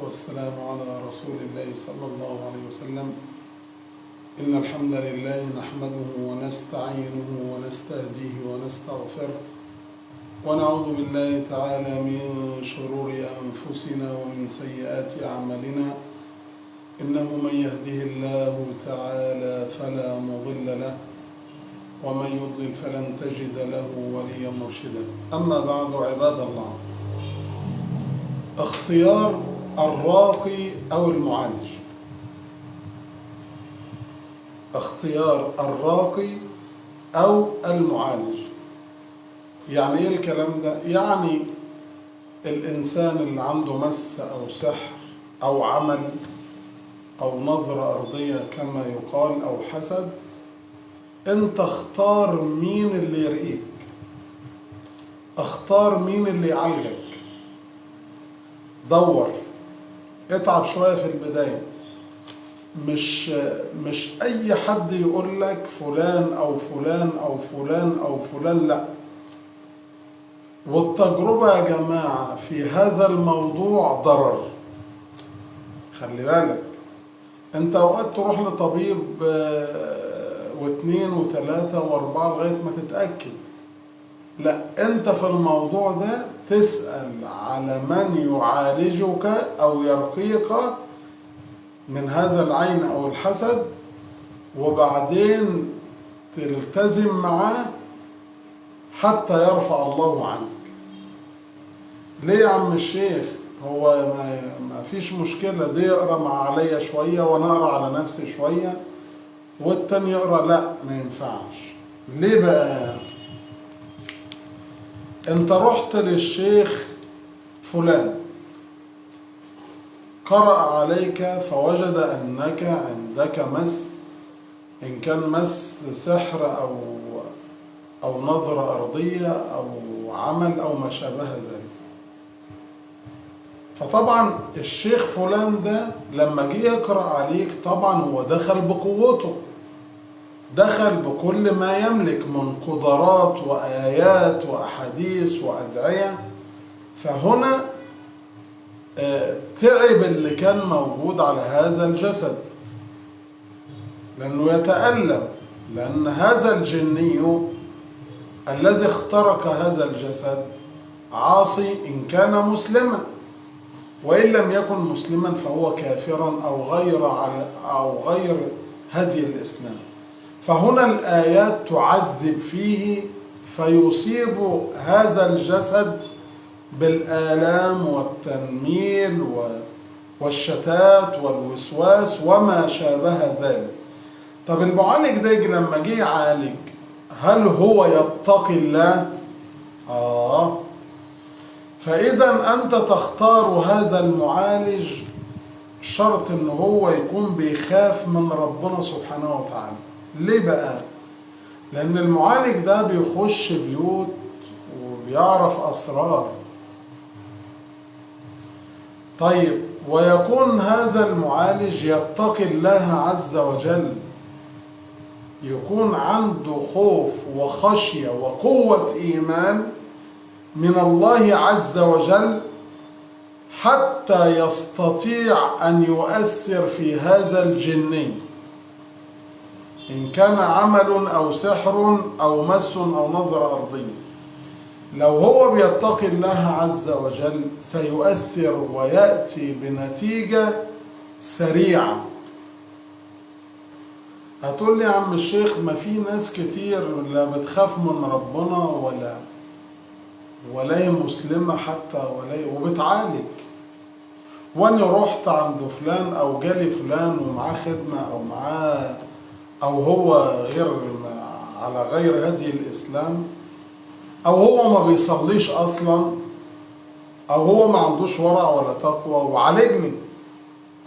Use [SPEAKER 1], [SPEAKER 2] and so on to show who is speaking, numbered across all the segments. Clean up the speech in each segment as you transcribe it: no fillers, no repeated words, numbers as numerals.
[SPEAKER 1] والسلام على رسول الله صلى الله عليه وسلم. إن الحمد لله نحمده ونستعينه ونستهديه ونستغفره، ونعوذ بالله تعالى من شرور أنفسنا ومن سيئات أعمالنا. إنه من يهده الله تعالى فلا مضل له، ومن يضلل فلن تجد له وليا مرشدا. أما بعد، عباد الله، اختيار الراقي أو المعالج. اختيار الراقي أو المعالج يعني إيه الكلام ده؟ يعني الإنسان اللي عنده مس أو سحر أو عمل أو نظرة أرضية كما يقال أو حسد، أنت اختار مين اللي يرقيك، اختار مين اللي يعالجك. دور، اتعب شوية في البداية. مش أي حد يقول لك فلان أو فلان أو فلان أو فلان، لا. والتجربة يا جماعة في هذا الموضوع ضرر. خلي بالك، انت اوقات تروح لطبيب واثنين وثلاثة واربعة لغاية ما تتأكد. لا، انت في الموضوع ده تسأل على من يعالجك او يرقيك من هذا العين او الحسد، وبعدين تلتزم معاه حتى يرفع الله عنك. ليه يا عم الشيخ؟ هو ما فيش مشكلة، دي يقرأ مع عليا شوية وانا اقرأ على نفسي شوية والتاني يقرأ. لا، ما ينفعش. ليه بقى؟ انت رحت للشيخ فلان، قرأ عليك فوجد انك عندك مس، ان كان مس سحر او نظرة ارضية او عمل او ما شابه ذلك. فطبعا الشيخ فلان ده لما جه يقرأ عليك طبعا هو دخل بقوته، دخل بكل ما يملك من قدرات وآيات وأحاديث وأدعية. فهنا تعب اللي كان موجود على هذا الجسد، لأنه يتألم، لأن هذا الجني الذي اخترق هذا الجسد عاصي إن كان مسلما، وإن لم يكن مسلما فهو كافرا أو غير هدي الإسلام. فهنا الآيات تعذب فيه، فيصيب هذا الجسد بالآلام والتنميل والشتات والوسواس وما شابه ذلك. طب المعالج ده لما جه يعالج، هل هو يتقي الله؟ فإذا أنت تختار هذا المعالج شرط إن هو يكون بيخاف من ربنا سبحانه وتعالى. ليه بقى؟ لأن المعالج ده بيخش بيوت وبيعرف أسرار. طيب، ويكون هذا المعالج يتقي الله عز وجل، يكون عنده خوف وخشية وقوة إيمان من الله عز وجل حتى يستطيع أن يؤثر في هذا الجني، إن كان عمل أو سحر أو مس أو نظرة أرضية. لو هو بيتقي الله عز وجل سيؤثر ويأتي بنتيجة سريعة. هتقول لي يا عم الشيخ، ما في ناس كتير لا بتخاف من ربنا ولا هي مسلمة حتى وبتعالج. وأنا رحت عند فلان أو جالي فلان ومعاه خدمة أو هو على غير هدي الإسلام، أو هو ما بيصليش أصلا، أو هو ما عندوش ورع ولا تقوى وعالجني.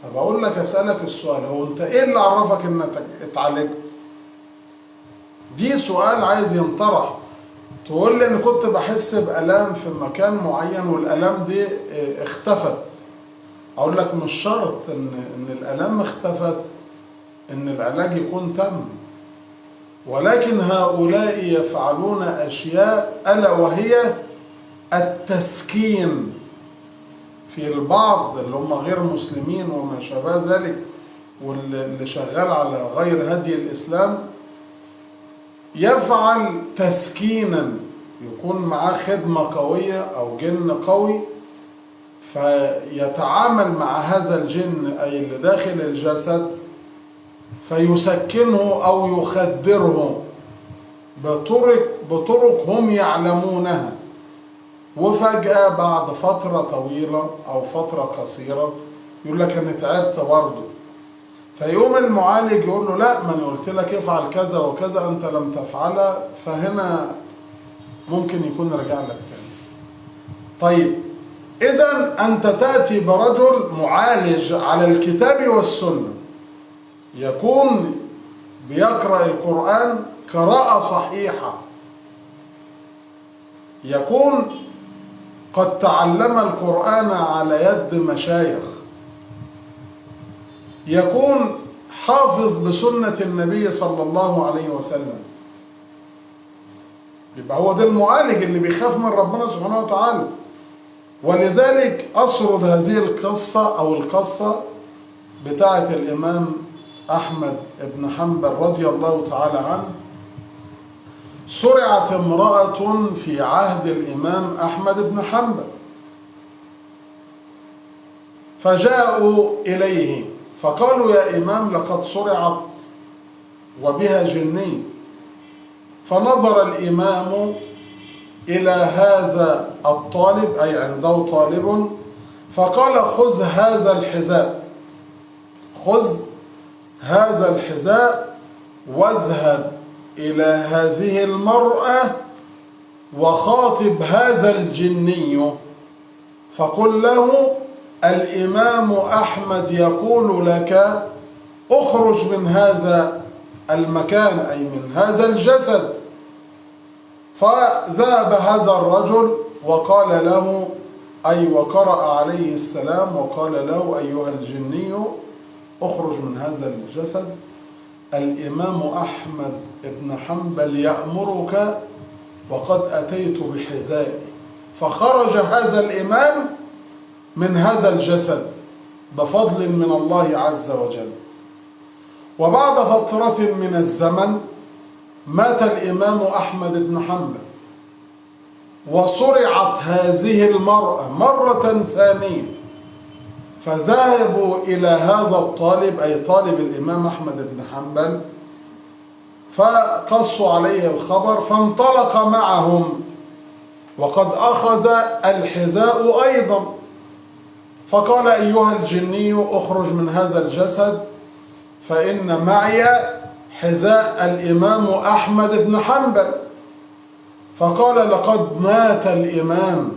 [SPEAKER 1] طب أقول لك، أسألك السؤال، هو أنت إيه اللي عرفك إنك اتعالجت؟ دي سؤال عايز ينطرح. تقول لي أنا كنت بحس بألام في مكان معين والألام دي اختفت. أقول لك مش شرط إن الألام اختفت إن العلاج يكون تم، ولكن هؤلاء يفعلون أشياء ألا وهي التسكين. في البعض اللي هم غير مسلمين وما شابه ذلك، واللي شغال على غير هدي الإسلام، يفعل تسكينا، يكون معاه خدمة قوية أو جن قوي، فيتعامل مع هذا الجن أي اللي داخل الجسد فيسكنه أو يخدره بطرق هم يعلمونها. وفجأة بعد فترة طويلة أو فترة قصيرة يقول لك أنا تعبت برضه، فيقوم المعالج يقول له لا، ما أنا قلت لك افعل كذا وكذا، أنت لم تفعلها، فهنا ممكن يكون رجع لك تاني. طيب إذا أنت تأتي برجل معالج على الكتاب والسنة، يكون بيقرأ القرآن قراءة صحيحة، يكون قد تعلم القرآن على يد مشايخ، يكون حافظ بسنة النبي صلى الله عليه وسلم. يبقى هو ده المعالج اللي بيخاف من ربنا سبحانه وتعالى. ولذلك أسرد هذه القصة أو القصة بتاعة الإمام أحمد بن حنبل رضي الله تعالى عنه. سرعت امرأة في عهد الإمام أحمد بن حنبل، فجاءوا إليه فقالوا يا إمام لقد سرعت وبها جني. فنظر الإمام إلى هذا الطالب، أي عنده طالب، فقال خذ هذا الحذاء، خذ هذا الحذاء واذهب إلى هذه المرأة وخاطب هذا الجني، فقل له الإمام أحمد يقول لك اخرج من هذا المكان، أي من هذا الجسد. فذهب هذا الرجل وقال له، أي وقرأ عليه السلام وقال له أيها الجني اخرج من هذا الجسد، الإمام أحمد بن حنبل يأمرك وقد أتيت بحذائي. فخرج هذا الإمام من هذا الجسد بفضل من الله عز وجل. وبعد فترة من الزمن مات الإمام أحمد بن حنبل، وصرعت هذه المرأة مرة ثانية، فذهبوا إلى هذا الطالب، أي طالب الإمام أحمد بن حنبل، فقصوا عليه الخبر، فانطلق معهم وقد أخذ الحذاء أيضا. فقال أيها الجني اخرج من هذا الجسد فإن معي حذاء الإمام أحمد بن حنبل. فقال لقد مات الإمام.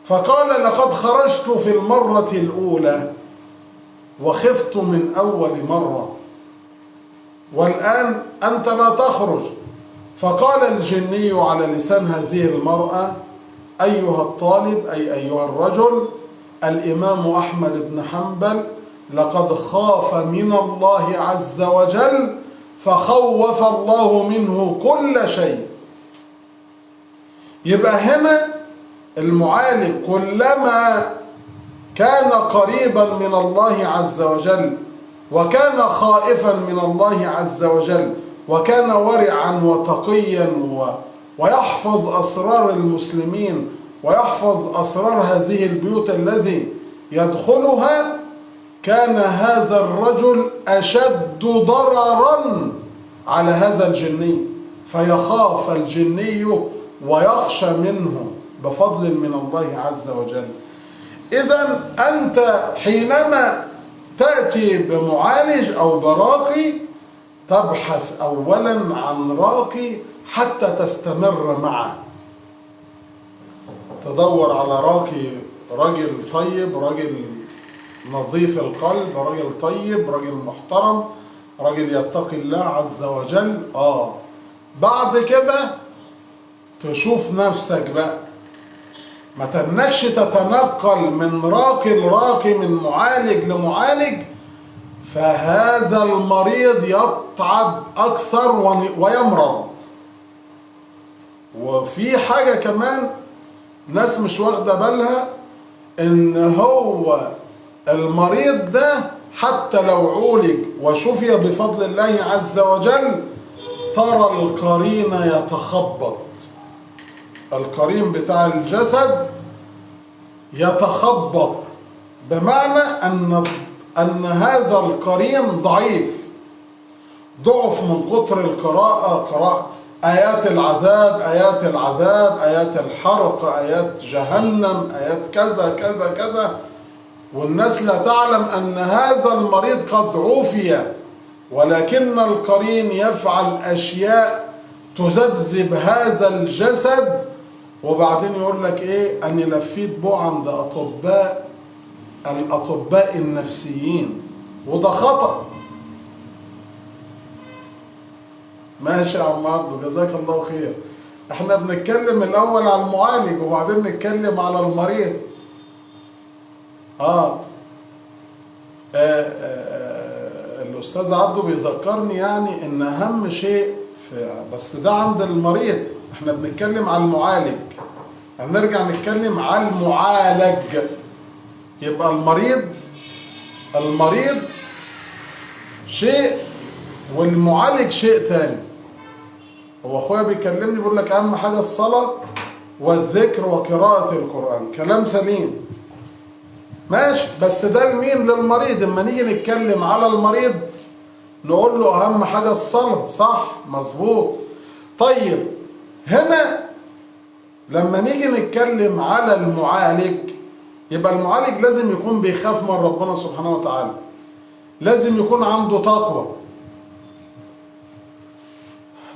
[SPEAKER 1] فقال لقد خرجت في المرة الأولى وخفت من أول مرة، والآن أنت لا تخرج. فقال الجني على لسان هذه المرأة أيها الطالب، أي أيها الرجل، الإمام أحمد بن حنبل لقد خاف من الله عز وجل فخوف الله منه كل شيء. يبقى هنا المعالج كلما كان قريبا من الله عز وجل وكان خائفا من الله عز وجل وكان ورعا وتقيا ويحفظ أسرار المسلمين ويحفظ أسرار هذه البيوت الذي يدخلها، كان هذا الرجل أشد ضررا على هذا الجني، فيخاف الجني ويخشى منه بفضل من الله عز وجل. إذن أنت حينما تأتي بمعالج أو براقي تبحث أولا عن راقي حتى تستمر معه، تدور على راقي رجل طيب، رجل نظيف القلب، رجل طيب، رجل محترم، رجل يتقي الله عز وجل. بعد كده تشوف نفسك بقى، ما تنكش تتنقل من راقي لراقي، من معالج لمعالج، فهذا المريض يتعب أكثر ويمرض. وفي حاجة كمان ناس مش واخدة بالها، ان هو المريض ده حتى لو عولج وشفي بفضل الله عز وجل ترى القرين يتخبط، القرين بتاع الجسد يتخبط، بمعنى أن هذا القرين ضعيف، ضعف من كتر قراءة آيات العذاب، آيات العذاب، آيات الحرق، آيات جهنم، آيات كذا كذا كذا، والناس لا تعلم أن هذا المريض قد عوفي، ولكن القرين يفعل أشياء تذبذب هذا الجسد، وبعدين يقول لك إيه؟ أني لفيت بو عند الأطباء النفسيين، وده خطأ. ماشي يا عم عبدو، جزاك الله خير. احنا بنتكلم الأول على المعالج وبعدين نتكلم على المريض. الأستاذ عبدو بيذكرني يعني إن أهم شيء بس ده عند المريض، احنا بنتكلم على المعالج، هنرجع نتكلم على المعالج. يبقى المريض شيء والمعالج شيء تاني. هو اخويا بيكلمني بيقول لك اهم حاجه الصلاه والذكر وقراءه القران، كلام سليم ماشي، بس ده لمين؟ للمريض. اما نيجي نتكلم على المريض نقول له اهم حاجه الصلاه، صح مظبوط. طيب هنا لما نيجي نتكلم على المعالج، يبقى المعالج لازم يكون بيخاف من ربنا سبحانه وتعالى، لازم يكون عنده تقوى.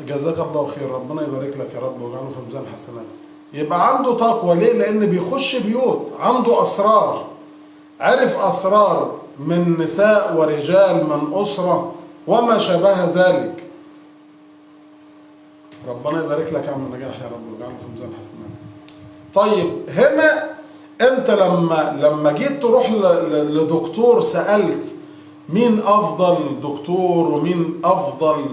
[SPEAKER 1] جزاك الله خير، ربنا يبارك لك يا رب ويجعله في ميزان حسناتك. يبقى عنده تقوى ليه؟ لأن بيخش بيوت، عنده أسرار، عرف أسرار من نساء ورجال من أسرة وما شابه ذلك. ربنا يبارك لك يا عم نجاح يا رب ويجعله في ميزان حسناتك. طيب هنا انت لما جيت تروح لدكتور سألت مين افضل دكتور ومين افضل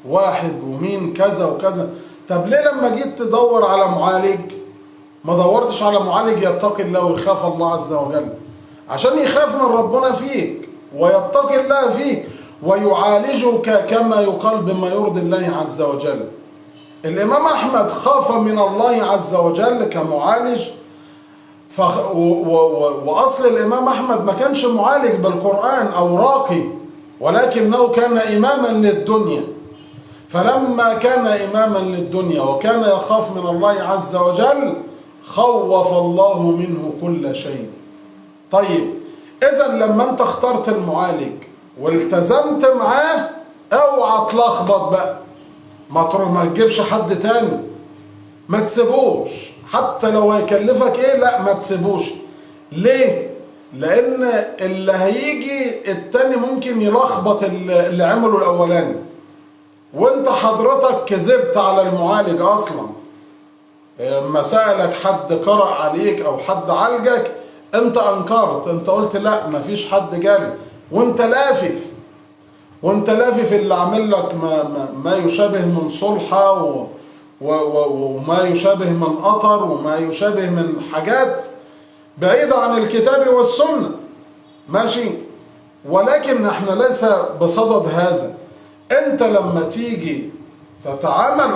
[SPEAKER 1] واحد ومين كذا وكذا، طب ليه لما جيت تدور على معالج ما دورتش على معالج يتقي الله ويخاف الله عز وجل؟ عشان يخاف من ربنا فيك ويتقي الله فيك ويعالجك كما يقال بما يرضي الله عز وجل. الإمام أحمد خاف من الله عز وجل كمعالج، وأصل الإمام أحمد ما كانش معالج بالقرآن أو راقي، ولكنه كان إماما للدنيا. فلما كان إماما للدنيا وكان يخاف من الله عز وجل خوف الله منه كل شيء. طيب إذا لما أنت اخترت المعالج والتزمت معاه اوعى تلخبط بقى، ما تجيبش حد تاني، ما تسيبوش حتى لو هيكلفك ايه، لا ما تسيبوش. ليه؟ لان اللي هيجي التاني ممكن يلخبط اللي عمله الاولاني، وانت حضرتك كذبت على المعالج اصلا. اما سألك حد قرأ عليك او حد عالجك انت انكرت، انت قلت لا مفيش حد جالي، وانت لافف اللي عامل لك ما يشابه من صلحة وما يشابه من قطر وما يشابه من حاجات بعيدة عن الكتاب والسنة، ماشي. ولكن احنا ليس بصدد هذا. انت لما تيجي تتعامل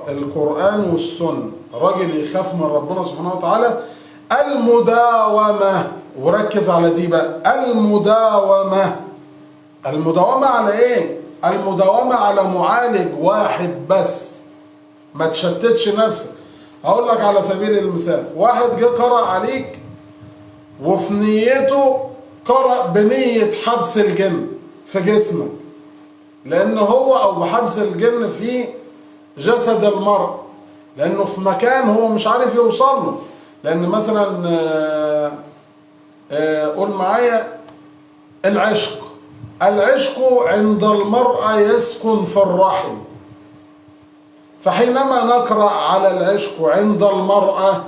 [SPEAKER 1] القرآن والسنة، راجل يخاف من ربنا سبحانه وتعالى، المداومة، وركز على دي بقى، المداومة على ايه؟ المداومة على معالج واحد بس، ما تشتتش نفسك. هقول لك على سبيل المثال، واحد جه قرأ عليك وفي نيته قرأ بنية حبس الجن في جسمك، لأن هو أو بحبس الجن في جسد المرء، لأنه في مكان هو مش عارف يوصل له. لأن مثلا قول معايا العشق عند المرأة يسكن في الرحم، فحينما نقرأ على العشق عند المرأة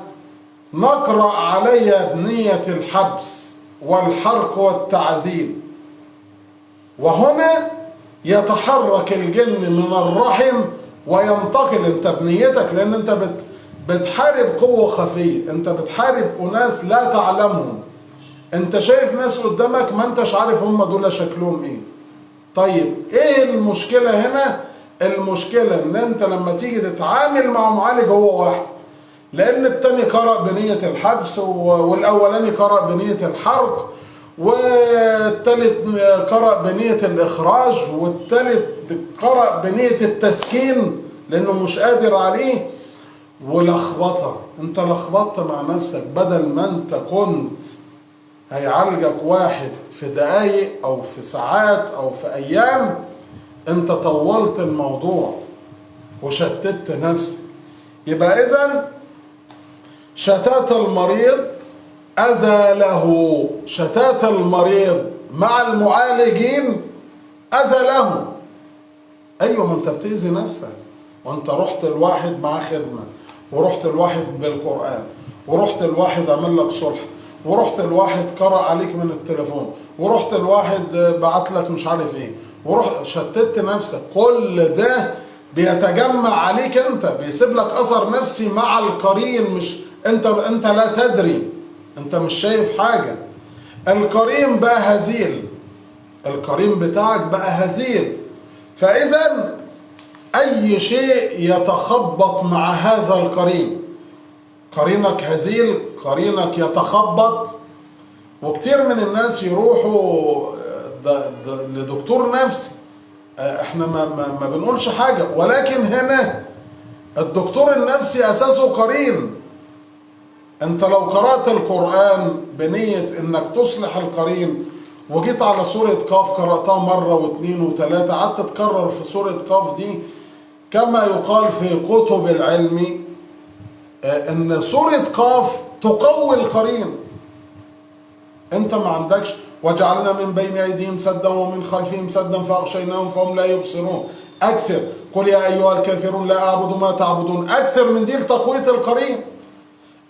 [SPEAKER 1] نقرأ عليها بنية الحبس والحرق والتعذيب، وهنا يتحرك الجن من الرحم وينتقل انت بنيتك، لأن انت بتحارب قوة خفية، انت بتحارب أناس لا تعلمهم. انت شايف ناس قدامك ما انتش عارف هم دول شكلهم ايه. طيب ايه المشكلة هنا؟ المشكلة ان انت لما تيجي تتعامل مع معالج هو واحد، لان التاني قرأ بنية الحبس، والاولاني قرأ بنية الحرق، والتالت قرأ بنية الاخراج، والتالت قرأ بنية التسكين لانه مش قادر عليه. ولخبطة، انت لخبطت مع نفسك. بدل ما انت كنت هيعالجك واحد في دقايق او في ساعات او في ايام، انت طولت الموضوع وشتت نفسك. يبقى اذا شتات المريض اذى له، شتات المريض مع المعالجين اذى له. ايوه، ما انت بتأذي نفسك. وانت رحت الواحد مع خدمة، ورحت الواحد بالقرآن، ورحت الواحد عمل لك صلح، ورحت الواحد قرأ عليك من التليفون، ورحت الواحد بعت لك مش عارف ايه، ورحت شتت نفسك. كل ده بيتجمع عليك انت، بيسيب لك اثر نفسي مع القرين. مش انت لا تدري، انت مش شايف حاجة. القرين بقى هزيل، القرين بتاعك بقى هزيل. فاذا اي شيء يتخبط مع هذا القرين، قرينك هزيل، قرينك يتخبط. وكتير من الناس يروحوا لدكتور نفسي. احنا ما بنقولش حاجة، ولكن هنا الدكتور النفسي اساسه قرين. انت لو قرأت القرآن بنية انك تصلح القرين، وجيت على سورة قاف قرأتها مرة واثنين وثلاثة، قعدت تكرر في سورة قاف دي، كما يقال في كتب العلم ان سورة قاف تقوي القرين. انت ما عندكش وجعلنا من بين ايديهم سدا ومن خلفهم سدا فاغشيناهم فهم لا يبصرون. اكثر قل يا ايها الكافرون لا اعبد ما تعبدون. اكثر من دي لتقوية القرين،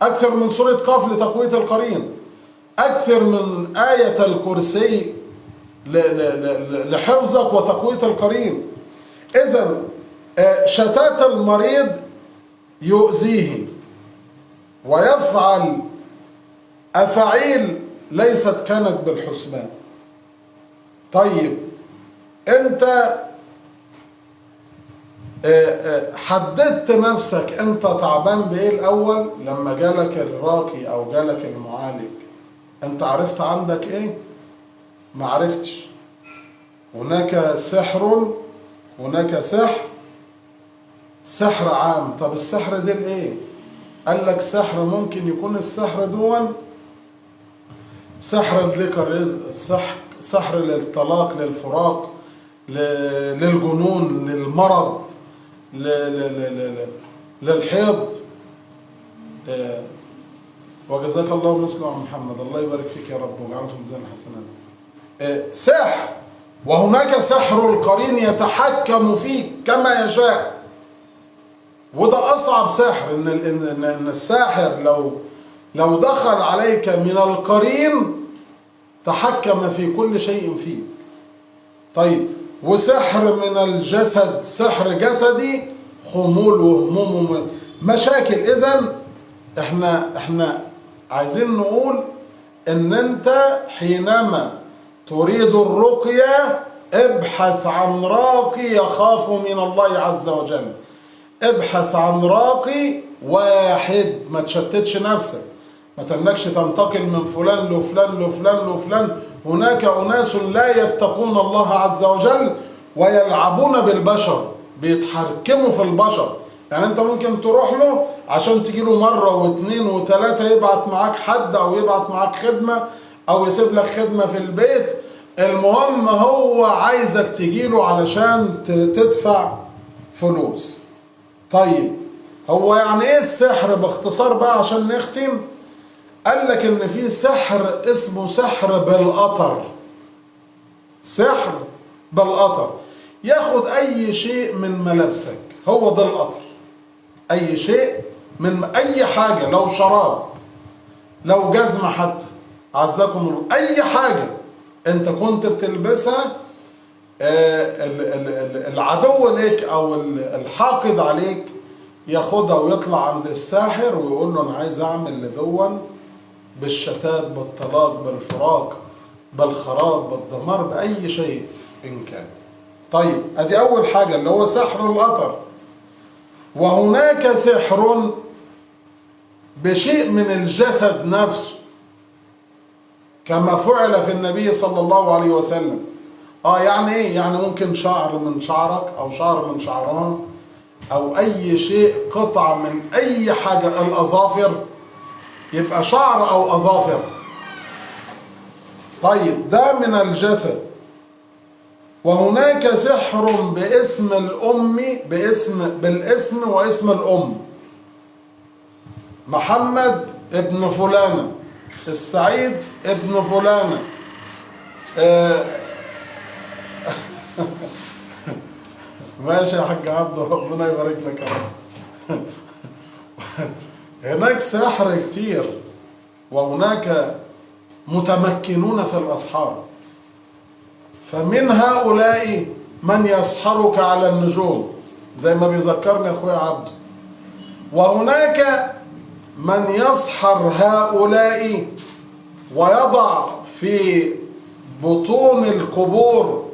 [SPEAKER 1] اكثر من سورة قاف لتقوية القرين، اكثر من آية الكرسي لحفظك وتقوية القرين. اذا شتات المريض يؤذيه ويفعل أفعيل ليست كانت بالحسبان. طيب انت حددت نفسك انت تعبان بايه الاول؟ لما جالك الراقي او جالك المعالج انت عرفت عندك ايه؟ ما عرفتش. هناك سحر، هناك سحر عام. طب السحر ده الايه؟ قال لك سحر ممكن يكون السحر دون سحر الذكر رزق، سحر للطلاق، للفراق، للجنون، للمرض، للحيض. وجزاك الله مثل عن محمد، الله يبارك فيك يا رب ويجعله في ميزان الحسنات. سحر. وهناك سحر القرين يتحكم فيك كما يشاء، وده أصعب سحر. إن الساحر لو دخل عليك من القرين تحكم في كل شيء فيك. طيب وسحر من الجسد، سحر جسدي، خمول وهموم ومشاكل. إذن احنا عايزين نقول ان انت حينما تريد الرقية ابحث عن راقي يخاف من الله عز وجل. ابحث عن راقي واحد، ما تشتتش نفسك، ما تنكش تنتقل من فلان لفلان لفلان لفلان. هناك أناس لا يتقون الله عز وجل ويلعبون بالبشر، بيتحكموا في البشر. يعني انت ممكن تروح له عشان تجيله مرة واثنين وثلاثة، يبعت معاك حد او يبعت معاك خدمة او يسيب لك خدمة في البيت، المهم هو عايزك تجيله علشان تدفع فلوس. طيب هو يعني ايه السحر باختصار بقى عشان نختم؟ قال لك ان في سحر اسمه سحر بالقطر. سحر بالقطر، ياخد اي شيء من ملابسك، هو ده القطر. اي شيء من اي حاجة، لو شراب، لو جزمة حتى، عزكم الله، اي حاجة انت كنت بتلبسها، العدو ليك او الحاقد عليك ياخدها ويطلع عند الساحر ويقول له انا عايز اعمل لدون بالشتات، بالطلاق، بالفراق، بالخراب، بالدمار، باي شيء ان كان. طيب ادي اول حاجة اللي هو سحر القطر. وهناك سحر بشيء من الجسد نفسه كما فعل في النبي صلى الله عليه وسلم. يعني ايه؟ يعني ممكن شعر من شعرك او شعر من شعرها او اي شيء، قطعة من اي حاجة، الاظافر يبقى شعر او اظافر. طيب ده من الجسد. وهناك سحر باسم الام، بالاسم واسم الام. محمد ابن فلانة، السعيد ابن فلانة، ماشي يا حاج عبد، ربنا يبارك لك يا رب. هناك سحر كتير، وهناك متمكنون في الأسحار. فمن هؤلاء من يسحرك على النجوم زي ما بيذكرني أخويا عبد. وهناك من يسحر هؤلاء ويضع في بطون القبور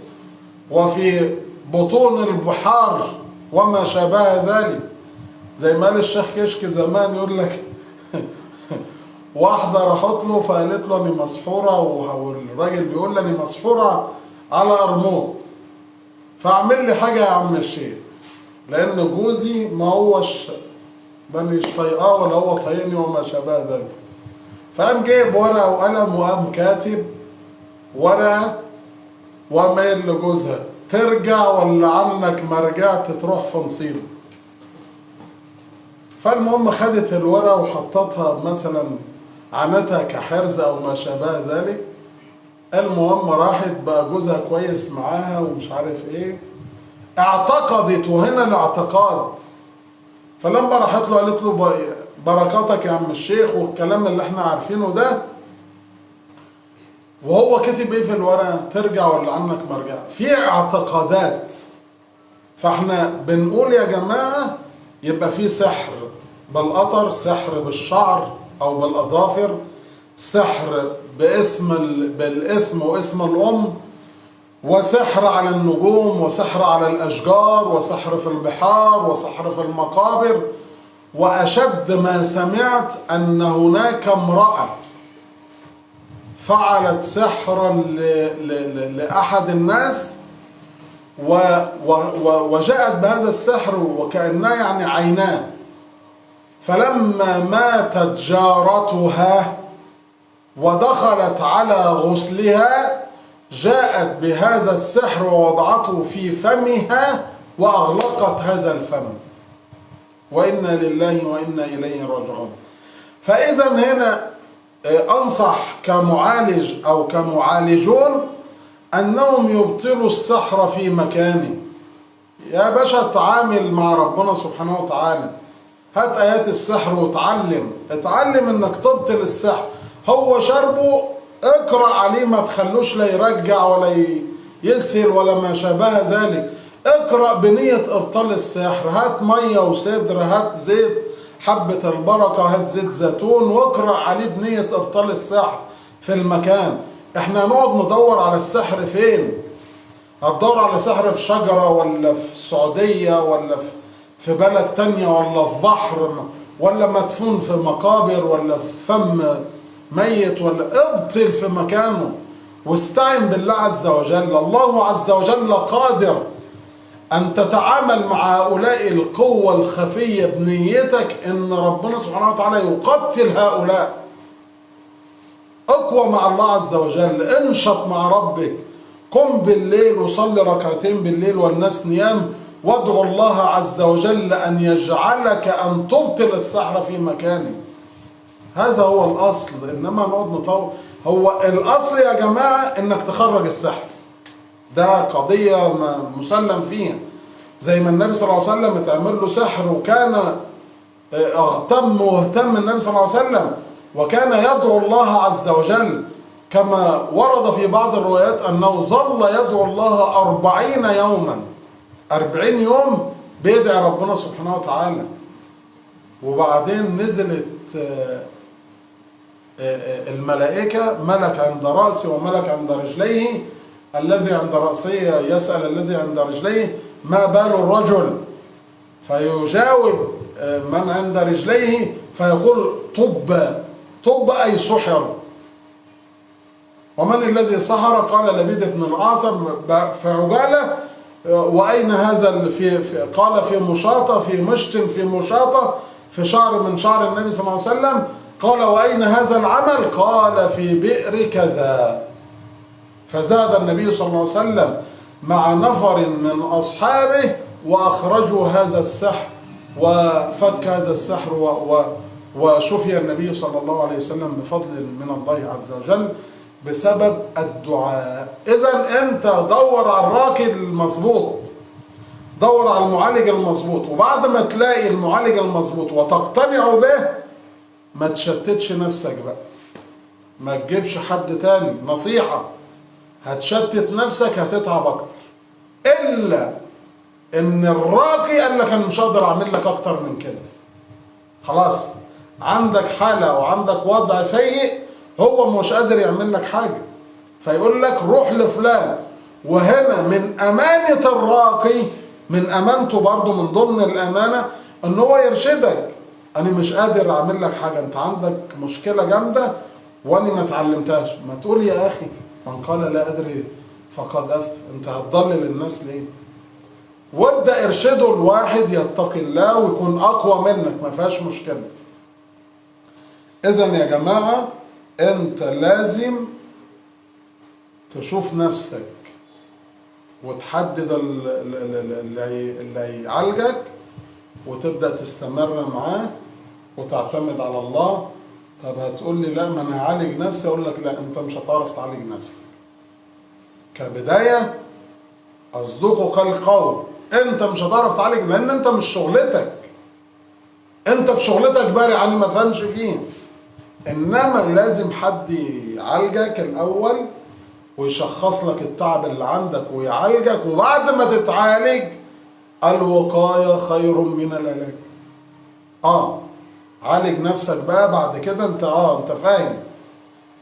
[SPEAKER 1] وفي بطون البحار وما شابه ذلك، زي ما قال الشيخ كشك زمان، يقول لك واحدة راحت له فقالت له أنا مسحورة، والراجل بيقول لي أنا مسحورة على قرموط، فاعمل لي حاجة يا عم الشيخ، لأن جوزي ما هوش مانيش طايقاه ولا هو طايقني وما شابه ذلك. فقام جايب ورقة وقلم وقام كاتب ورقة ومايل لجوزها، ترجع ولا عنك ما رجعت تروح في نصيبه. فالمهم خدت الورقة وحطتها مثلا عنتها كحرز او ما شابه ذلك. المهم راحت بقى جوزها كويس معاها ومش عارف ايه، اعتقدت، وهنا الاعتقاد. فلما راحت له قالت له بركاتك يا عم الشيخ والكلام اللي احنا عارفينه ده، وهو كتب ايه في الورقة؟ ترجع ولا عنك ما رجع. في اعتقادات. فاحنا بنقول يا جماعة يبقى في سحر بالقطر، سحر بالشعر او بالاظافر، سحر بالاسم واسم الام، وسحر على النجوم، وسحر على الاشجار، وسحر في البحار، وسحر في المقابر. واشد ما سمعت ان هناك امرأة فعلت سحرا لأحد الناس وجاءت بهذا السحر وكأنها يعني عيناه، فلما ماتت جارتها ودخلت على غسلها جاءت بهذا السحر ووضعته في فمها وأغلقت هذا الفم، وإنا لله وإنا إليه راجعون. فإذا هنا أنصح كمعالج أو كمعالجون أنهم يبطلوا السحر في مكانه. يا باشا تعامل مع ربنا سبحانه وتعالى، هات آيات السحر اتعلم إنك تبطل السحر. هو شربه اقرأ عليه، ما تخلوش لا يرجع ولا يسهل ولا ما شابه ذلك. اقرأ بنية إبطال السحر، هات مية وسدر، هات زيت حبة البركة، هات زيت زيتون واقرأ عليه بنية إبطال السحر في المكان. احنا هنقعد ندور على السحر فين؟ هتدور على سحر في شجرة ولا في السعودية ولا في بلد تانية ولا في بحر ولا مدفون في مقابر ولا في فم ميت، ولا ابطل في مكانه واستعن بالله عز وجل. الله عز وجل قادر أن تتعامل مع هؤلاء القوة الخفية بنيتك إن ربنا سبحانه وتعالى يقتل هؤلاء. اقوى مع الله عز وجل، انشط مع ربك، قم بالليل وصلي ركعتين بالليل والناس نيام، وادعو الله عز وجل أن يجعلك أن تبطل السحر في مكانه. هذا هو الأصل. إنما نقعد نطور، هو الأصل يا جماعة إنك تخرج السحر، ده قضية مسلم فيها. زي ما النبي صلى الله عليه وسلم اتعمل له سحر وكان اغتم واهتم النبي صلى الله عليه وسلم، وكان يدعو الله عز وجل كما ورد في بعض الروايات أنه ظل يدعو الله 40 يوما، 40 يوم بيدعي ربنا سبحانه وتعالى. وبعدين نزلت الملائكة، ملك عند رأسه وملك عند رجليه، الذي عند رأسه يسأل الذي عند رجليه ما بال الرجل، فيجاوب من عند رجليه فيقول طب. طب أي سحر. ومن الذي سحر؟ قال لبيد بن الأعصم في عجالة. وأين هذا قال في مشاطة، في مشط في مشاطة، في شعر من شعر النبي صلى الله عليه وسلم. قال وأين هذا العمل؟ قال في بئر كذا. فذهب النبي صلى الله عليه وسلم مع نفر من أصحابه وأخرجوا هذا السحر وفك هذا السحر وشفي النبي صلى الله عليه وسلم بفضل من الله عز وجل بسبب الدعاء. إذن أنت دور على الراقي المظبوط، دور على المعالج المظبوط، وبعد ما تلاقي المعالج المظبوط وتقتنع به ما تشتتش نفسك بقى، ما تجيبش حد تاني. نصيحة، هتشتت نفسك هتتعب أكتر. إلا إن الراقي قال لك أنا مش هقدر أعمل لك أكتر من كده، خلاص عندك حالة وعندك وضع سيء، هو مش قادر يعمل لك حاجة، فيقول لك روح لفلان. وهنا من أمانة الراقي، من أمانته برضو من ضمن الأمانة إن هو يرشدك. أنا مش قادر أعمل لك حاجة، أنت عندك مشكلة جامدة وأنا ما اتعلمتهاش. ما تقول يا أخي من قال لا أدري فقد أفتى، أنت هتضلل الناس ليه؟ وابدأ ارشده الواحد يتقي الله ويكون أقوى منك، ما فيهاش مشكلة. إذن يا جماعة أنت لازم تشوف نفسك وتحدد اللي يعالجك وتبدأ تستمر معاه وتعتمد على الله. طب هتقول لي لا ما أنا هعالج نفسي، أقول لك لا، أنت مش هتعرف تعالج نفسك. كبداية أصدقك القول، أنت مش هتعرف تعالج لأن أنت مش شغلتك. أنت في شغلتك بارع يعني ما فهمش فيه، إنما لازم حد يعالجك الأول ويشخص لك التعب اللي عندك ويعالجك، وبعد ما تتعالج الوقاية خير من العلاج. عالج نفسك بقى بعد كده. انت فاهم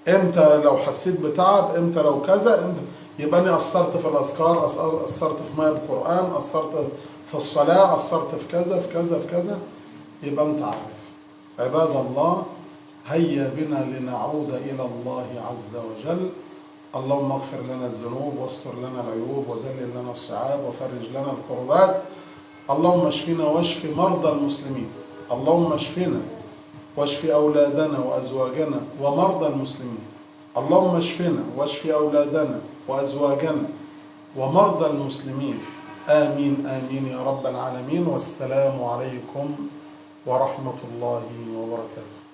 [SPEAKER 1] امتى لو حسيت بتعب، امتى لو كذا، امتى يبقى اني قصرت في الاذكار، قصرت في ماء القرآن، قصرت في الصلاة، قصرت في كذا في كذا في كذا، يبقى انت عارف. عباد الله، هيا بنا لنعود إلى الله عز وجل. اللهم اغفر لنا الذنوب واستر لنا العيوب وذلل لنا الصعاب وفرج لنا الكربات. اللهم اشفنا واشف مرضى المسلمين. اللهم اشفنا واشف أولادنا وأزواجنا ومرضى المسلمين. اللهم اشفنا واشف أولادنا وأزواجنا ومرضى المسلمين. آمين آمين يا رب العالمين. والسلام عليكم ورحمة الله وبركاته.